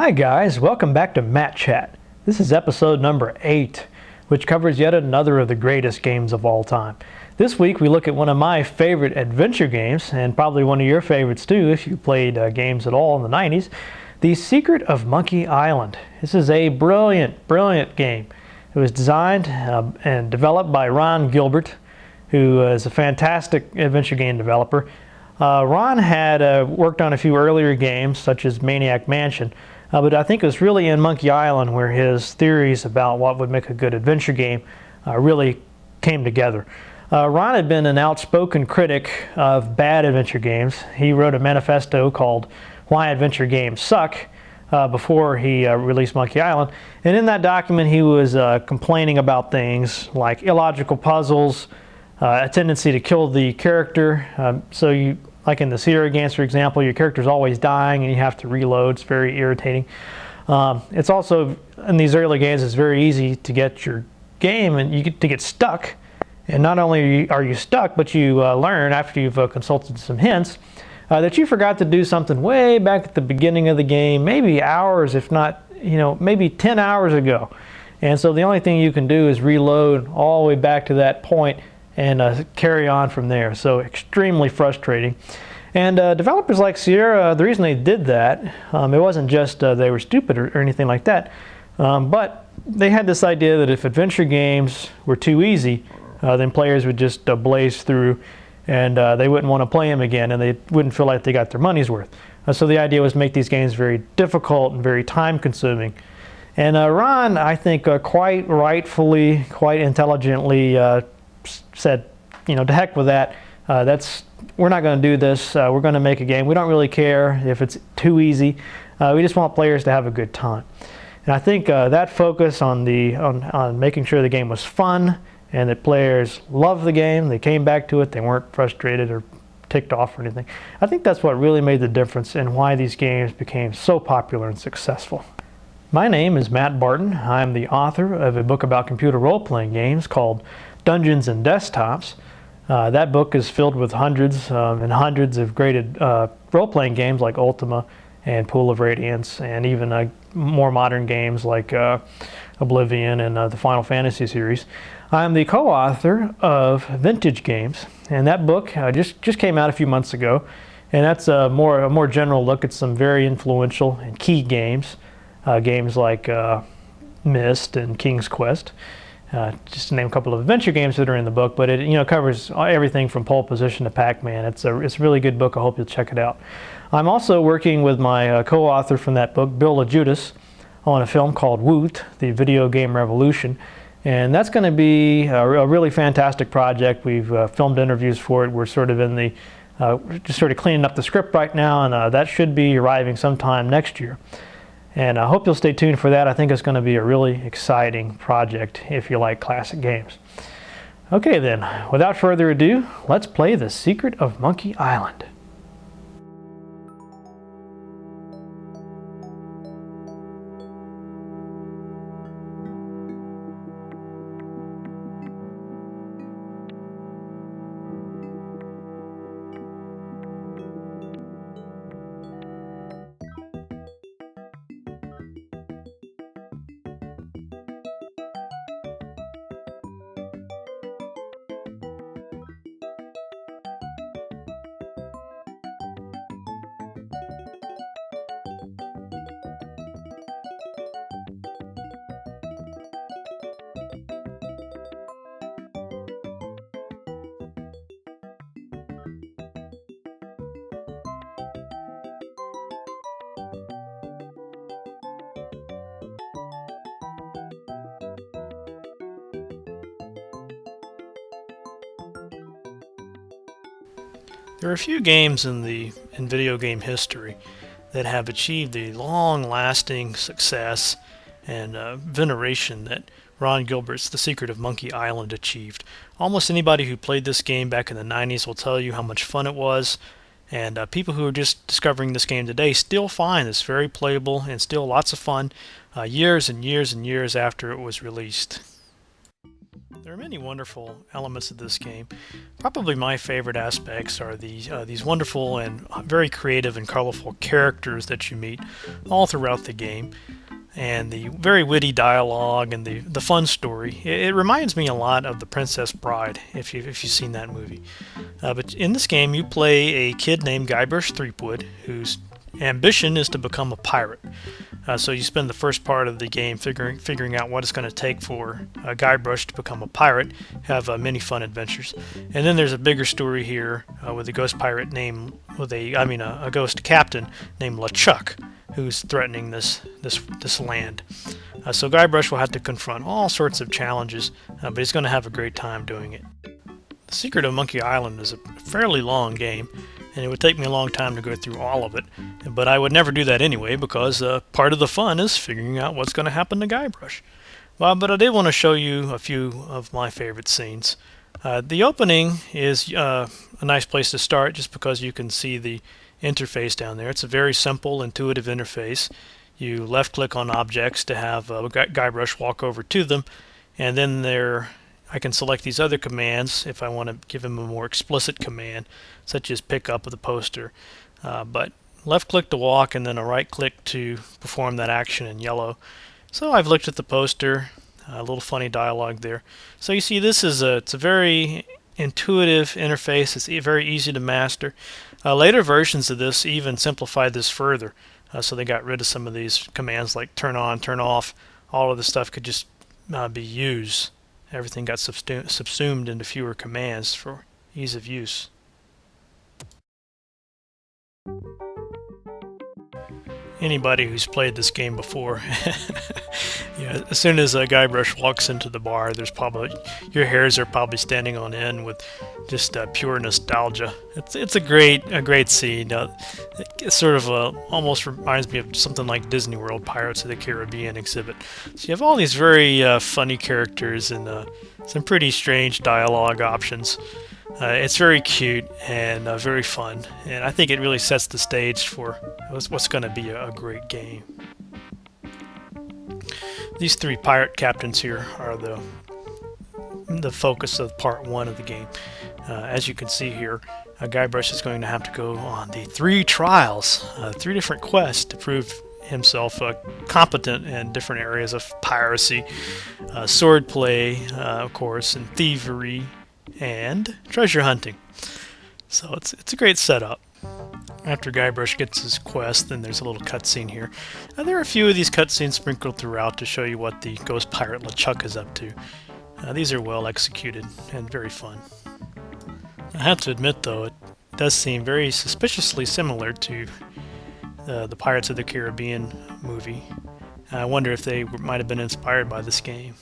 Hi guys, welcome back to Matt Chat. This is episode number 8, which covers yet another of the greatest games of all time. This week we look at one of my favorite adventure games, and probably one of your favorites too if you played games at all in the 90s, The Secret of Monkey Island. This is a brilliant game. It was designed and developed by Ron Gilbert, who is a fantastic adventure game developer. Ron had worked on a few earlier games such as Maniac Mansion, but I think it was really in Monkey Island where his theories about what would make a good adventure game really came together. Ron had been an outspoken critic of bad adventure games. He wrote a manifesto called Why Adventure Games Suck before he released Monkey Island. And in that document he was complaining about things like illogical puzzles, a tendency to kill the character. Like in the Sierra games, for example, your character's always dying and you have to reload. It's very irritating. It's also, in these early games, it's very easy to get your game and you get to get stuck. And not only are you stuck, but you learn after you've consulted some hints that you forgot to do something way back at the beginning of the game, maybe hours, if not, maybe 10 hours ago. And so the only thing you can do is reload all the way back to that point and carry on from there. So extremely frustrating. And developers like Sierra, the reason they did that, it wasn't just they were stupid or anything like that, but they had this idea that if adventure games were too easy, then players would just blaze through and they wouldn't want to play them again and they wouldn't feel like they got their money's worth. So the idea was to make these games very difficult and very time consuming. And Ron, I think quite rightfully, quite intelligently said, to heck with that. We're not going to do this. We're going to make a game. We don't really care if it's too easy. We just want players to have a good time. And I think that focus on making sure the game was fun and that players loved the game, they came back to it, they weren't frustrated or ticked off or anything. I think that's what really made the difference in why these games became so popular and successful. My name is Matt Barton. I'm the author of a book about computer role-playing games called Dungeons and Desktops. That book is filled with hundreds and hundreds of graded role-playing games like Ultima and Pool of Radiance, and even more modern games like Oblivion and the Final Fantasy series. I'm the co-author of Vintage Games, and that book just came out a few months ago, and that's a more general look at some very influential and key games, games like Myst and King's Quest. Just to name a couple of adventure games that are in the book, but it covers everything from Pole Position to Pac-Man. It's a really good book. I hope you'll check it out. I'm also working with my co-author from that book, Bill LaJudas, on a film called Woot, the Video Game Revolution, and that's going to be a really fantastic project. We've filmed interviews for it. We're sort of in the just sort of cleaning up the script right now, and that should be arriving sometime next year. And I hope you'll stay tuned for that. I think it's going to be a really exciting project if you like classic games. Okay then, without further ado, let's play The Secret of Monkey Island. There are a few games in video game history that have achieved the long-lasting success and veneration that Ron Gilbert's The Secret of Monkey Island achieved. Almost anybody who played this game back in the 90s will tell you how much fun it was, and people who are just discovering this game today still find this very playable and still lots of fun years and years and years after it was released. There are many wonderful elements of this game. Probably my favorite aspects are these wonderful and very creative and colorful characters that you meet all throughout the game, and the very witty dialogue and the fun story. It reminds me a lot of The Princess Bride, if you've seen that movie. But in this game, you play a kid named Guybrush Threepwood, whose ambition is to become a pirate. So you spend the first part of the game figuring out what it's going to take for Guybrush to become a pirate, have many fun adventures, and then there's a bigger story here with a ghost pirate named, a ghost captain named LeChuck, who's threatening this land. So Guybrush will have to confront all sorts of challenges, but he's going to have a great time doing it. The Secret of Monkey Island is a fairly long game, and it would take me a long time to go through all of it, but I would never do that anyway because part of the fun is figuring out what's going to happen to Guybrush. But I did want to show you a few of my favorite scenes. The opening is a nice place to start just because you can see the interface down there. It's a very simple, intuitive interface. You left click on objects to have Guybrush walk over to them, and then I can select these other commands if I want to give him a more explicit command, such as pick up of the poster. But left click to walk and then a right click to perform that action in yellow. So I've looked at the poster, a little funny dialogue there. So you see it's a very intuitive interface. It's very easy to master. Later versions of this even simplified this further. So they got rid of some of these commands like turn on, turn off. All of the stuff could just be used. Everything got subsumed into fewer commands for ease of use. Anybody who's played this game before, as soon as a Guybrush walks into the bar, your hairs are probably standing on end with just pure nostalgia. It's a great scene. It sort of almost reminds me of something like Disney World Pirates of the Caribbean exhibit. So you have all these very funny characters and some pretty strange dialogue options. It's very cute and very fun, and I think it really sets the stage for what's going to be a great game. These three pirate captains here are the focus of part one of the game. As you can see here, Guybrush is going to have to go on the 3 trials, 3 different quests to prove himself competent in different areas of piracy, swordplay, of course, and thievery, and treasure hunting. So it's a great setup. After Guybrush gets his quest, then there's a little cutscene here. There are a few of these cutscenes sprinkled throughout to show you what the ghost pirate LeChuck is up to. These are well executed and very fun. I have to admit, though, it does seem very suspiciously similar to the Pirates of the Caribbean movie. I wonder if they might have been inspired by this game.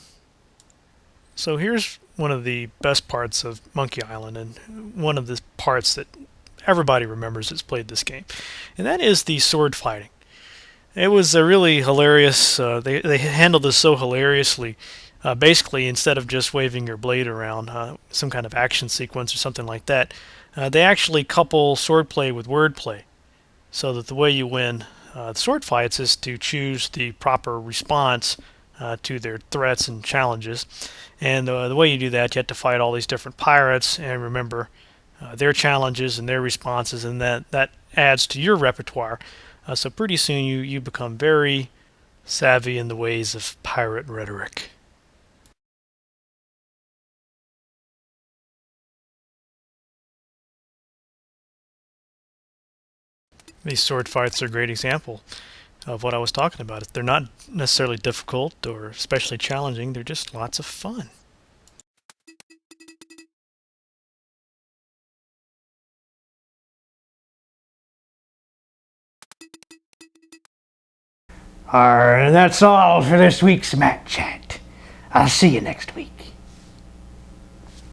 So here's one of the best parts of Monkey Island, and one of the parts that everybody remembers that's played this game, and that is the sword fighting. It was really hilarious. They handled this so hilariously. Basically, instead of just waving your blade around, some kind of action sequence or something like that, they actually couple swordplay with wordplay, so that the way you win sword fights is to choose the proper response to their threats and challenges. And the way you do that, you have to fight all these different pirates and remember their challenges and their responses, and that adds to your repertoire. So pretty soon you become very savvy in the ways of pirate rhetoric. These sword fights are a great example of what I was talking about. They're not necessarily difficult or especially challenging, they're just lots of fun. That's all for this week's Matt Chat. I'll see you next week.